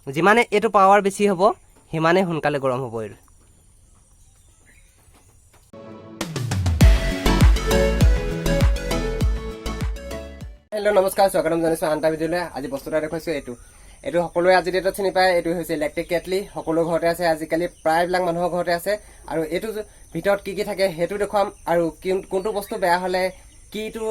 যিমানে এইটো পাৱাৰ বেছি হ'ব সিমানে সোনকালে গৰম হ'ব। হেল্ল' নমস্কাৰ, স্বাগতম জনাইছোঁ আন এটা ভিডিঅ'লৈ। আজি বস্তু এটা দেখুৱাইছোঁ। এইটো সকলোৱে আজি ডেটত চিনি পায়। এইটো হৈছে ইলেক্ট্ৰিক কেটলি। সকলো ঘৰতে আছে, আজিকালি প্ৰায়বিলাক মানুহৰ ঘৰতে আছে। আৰু এইটো ভিতৰত কি কি থাকে সেইটো দেখুৱাম। আৰু কোনটো বস্তু বেয়া হ'লে কিটো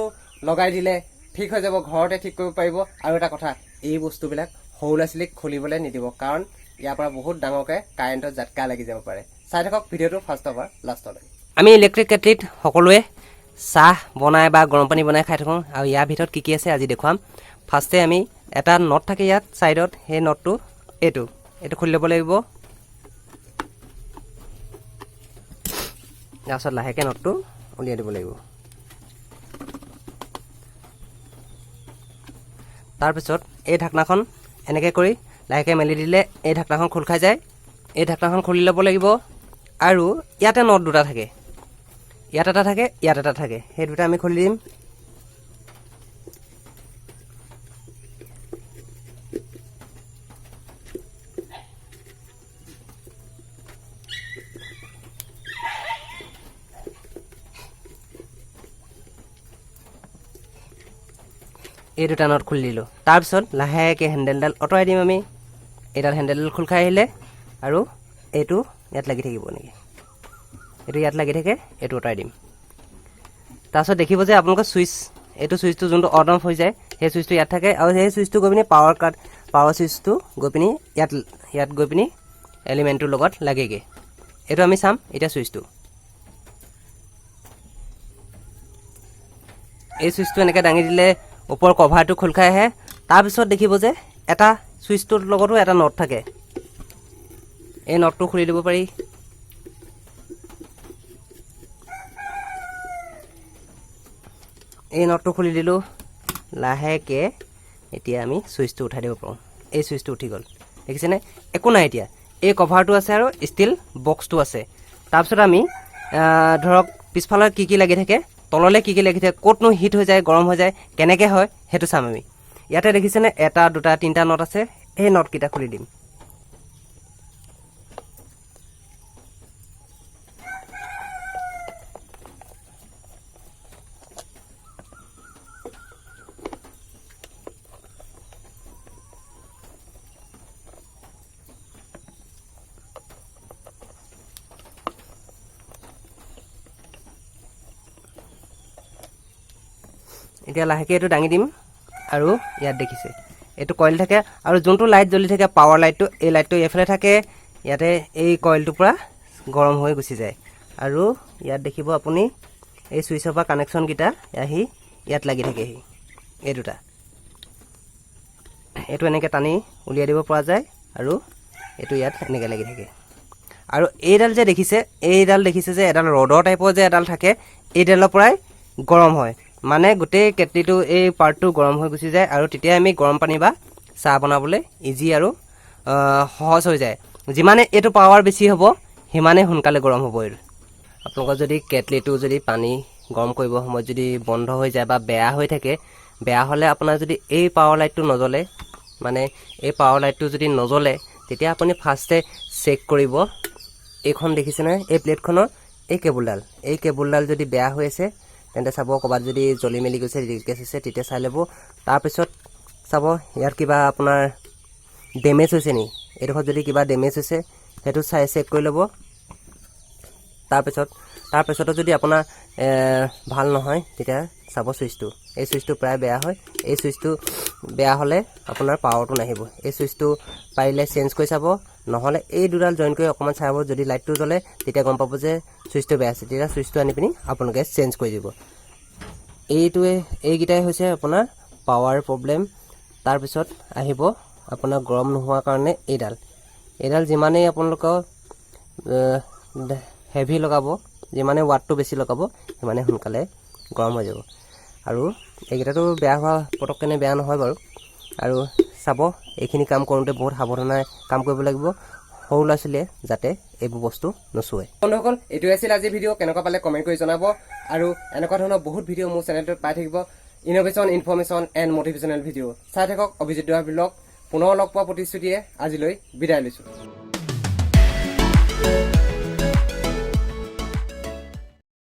লগাই দিলে ঠিক হৈ যাব, ঘৰতে ঠিক কৰিব পাৰিব। আৰু এটা কথা, এই বস্তুবিলাক সৰু ল'ৰা ছোৱালীক খুলিবলৈ নিদিব, কাৰণ ইয়াৰ পৰা বহুত ডাঙৰকৈ কাৰেণ্টৰ জাটকা লাগি যাব পাৰে। চাই থাকক ভিডিঅ'টো ফাৰ্ষ্টৰ পৰা লাষ্টলৈ। আমি ইলেক্ট্ৰিক কেটলিত সকলোৱে চাহ বনাই বা গৰম পানী বনাই খাই থাকোঁ। আৰু ইয়াৰ ভিতৰত কি কি আছে আজি দেখুৱাম। ফাৰ্ষ্টে আমি এটা নট থাকে ইয়াত ছাইডত, সেই নটটো এইটো খুলি ল'ব লাগিব। তাৰপাছত লাহেকৈ নটটো উলিয়াই দিব লাগিব। তাৰপিছত এই ঢাকনাখন এনেকৈ কৰি লাহেকৈ মেলি দিলে এই ঢাকনাখন খোল খাই যায়। এই ঢাকনাখন খুলি ল'ব লাগিব। আৰু ইয়াতে নট দুটা থাকে, ইয়াত এটা থাকে, ইয়াত এটা থাকে। সেই দুটা আমি খুলি দিম। এই দুটা নট খুলি দিলোঁ। তাৰপিছত লাহেকৈ হেণ্ডেলডাল আঁতৰাই দিম আমি। এইডাল হেণ্ডেলডাল খোল খাই আহিলে আৰু এইটো ইয়াত লাগি থাকিব নেকি, এইটো ইয়াত লাগি থাকে, এইটো আঁতৰাই দিম। তাৰপিছত দেখিব যে আপোনালোকৰ এইটো চুইচটো যোনটো অন অফ হৈ যায়, সেই চুইচটো ইয়াত থাকে। আৰু সেই চুইচটো গৈ পিনি পাৱাৰ চুইচটো গৈ পিনি ইয়াত গৈ পিনি এলিমেণ্টটোৰ লগত লাগেগৈ। এইটো আমি চাম এতিয়া চুইচটো। এই চুইচটো এনেকৈ দাঙি দিলে ওপৰৰ কভাৰটো খোল খাই আহে। তাৰপিছত দেখিব যে এটা চুইচটোৰ লগতো এটা নট থাকে। এই নটটো খুলি দিব পাৰি। এই নটটো খুলি দিলোঁ। লাহেকৈ এতিয়া আমি চুইচটো উঠাই দিব পাৰোঁ। এই চুইচটো উঠি গ'ল, দেখিছেনে? একো নাই এতিয়া। এই কভাৰটো আছে আৰু ষ্টিল বক্সটো আছে। তাৰপিছত আমি ধৰক পিছফালে কি কি লাগি থাকে, তললৈ কি কি লাগি থাকে, ক'তনো হিট হৈ যায়, গৰম হৈ যায়, কেনেকৈ হয় সেইটো চাম আমি। ইয়াতে দেখিছেনে এটা দুটা তিনিটা নট আছে। সেই নটকেইটা খুলি দিম। এতিয়া লাহেকৈ এইটো দাঙি দিম। আৰু ইয়াত দেখিছে এইটো কইল থাকে, আৰু যোনটো লাইট জ্বলি থাকে পাৱাৰ লাইটটো, এই লাইটটো এইফালে থাকে। ইয়াতে এই কইলটোৰ পৰা গৰম হৈ গুচি যায়। আৰু ইয়াত দেখিব আপুনি এই চুইচৰ পৰা কানেকশ্যনকেইটা আহি ইয়াত লাগি থাকেহি, এই দুটা। এইটো এনেকৈ টানি উলিয়াই দিব পৰা যায়। আৰু এইটো ইয়াত এনেকৈ লাগি থাকে। আৰু এইডাল যে দেখিছে, যে এডাল ৰডৰ টাইপৰ যে এডাল থাকে, এইডালৰ পৰাই গৰম হয়। মানে গোটেই কেটলিটো এই পাৰ্টটো গৰম হৈ গুচি যায়। আৰু তেতিয়া আমি গৰম পানী বা চাহ বনাবলৈ ইজি আৰু সহজ হৈ যায়। যিমানে এইটো পাৱাৰ বেছি হ'ব সিমানে সোনকালে গৰম হ'ব। আপোনালোকৰ যদি কেটলিটো যদি পানী গৰম কৰিবৰ সময়ত যদি বন্ধ হৈ যায় বা বেয়া হৈ থাকে, বেয়া হ'লে আপোনাৰ যদি এই পাৱাৰ লাইটটো নজ্বলে, মানে এই পাৱাৰ লাইটটো যদি নজ্বলে, তেতিয়া আপুনি ফাৰ্ষ্টে চেক কৰিব। এইখন দেখিছেনে, এই প্লেটখনৰ এই কেবুলডাল যদি বেয়া হৈ আছে তেন্তে চাব ক'ৰবাত যদি জ্বলি মেলি গৈছে, লিকেজ হৈছে, তেতিয়া চাই ল'ব। তাৰপিছত চাব ইয়াত কিবা আপোনাৰ ডেমেজ হৈছে নি, এইডোখৰত যদি কিবা ডেমেজ হৈছে সেইটো চেক কৰি ল'ব। তাৰপিছতো যদি আপোনাৰ ভাল নহয়, তেতিয়া চাব চুইচটো, এই চুইচটো প্ৰায় বেয়া হয়। এই চুইচটো বেয়া হ'লে আপোনাৰ পাৱাৰটো নাহিব। এই চুইচটো পাৰিলে চেঞ্জ কৰি চাব, নহ'লে এই দুডাল জইন কৰি অকণমান চাব। যদি লাইটটো জ্বলে তেতিয়া গম পাব যে চুইচটো বেয়া আছে, তেতিয়া চুইচটো আনি পিনি আপোনালোকে চেঞ্জ কৰি দিব। এইকেইটাই হৈছে আপোনাৰ পাৱাৰ প্ৰব্লেম। তাৰপিছত আহিব আপোনাৰ গৰম নোহোৱাৰ কাৰণে এইডাল যিমানেই আপোনালোকৰ হেভি লগাব, যিমানে ৱাটটো বেছি লগাব, সিমানে সোনকালে গৰম হৈ যাব। আৰু এইকেইটাতো বেয়া হোৱা পটককেনে বেয়া নহয় বাৰু। আৰু চাব এইখিনি কাম কৰোঁতে বহুত সাৱধানে কাম কৰিব লাগিব, সৰু ল'ৰা ছোৱালীয়ে যাতে এইবোৰ বস্তু নচুৱে। বন্ধুসকল, এইটোৱে আছিল আজিৰ ভিডিঅ'। কেনেকুৱা পালে কমেণ্ট কৰি জনাব। আৰু এনেকুৱা ধৰণৰ বহুত ভিডিঅ' মোৰ চেনেলটোত পাই থাকিব, innovation, information and motivational video'. চাই থাকক অভিজিত দাৰ ব্লগ। পুনৰ লগ পোৱা প্ৰতিশ্ৰুতিৰে আজিলৈ বিদায় লৈছোঁ।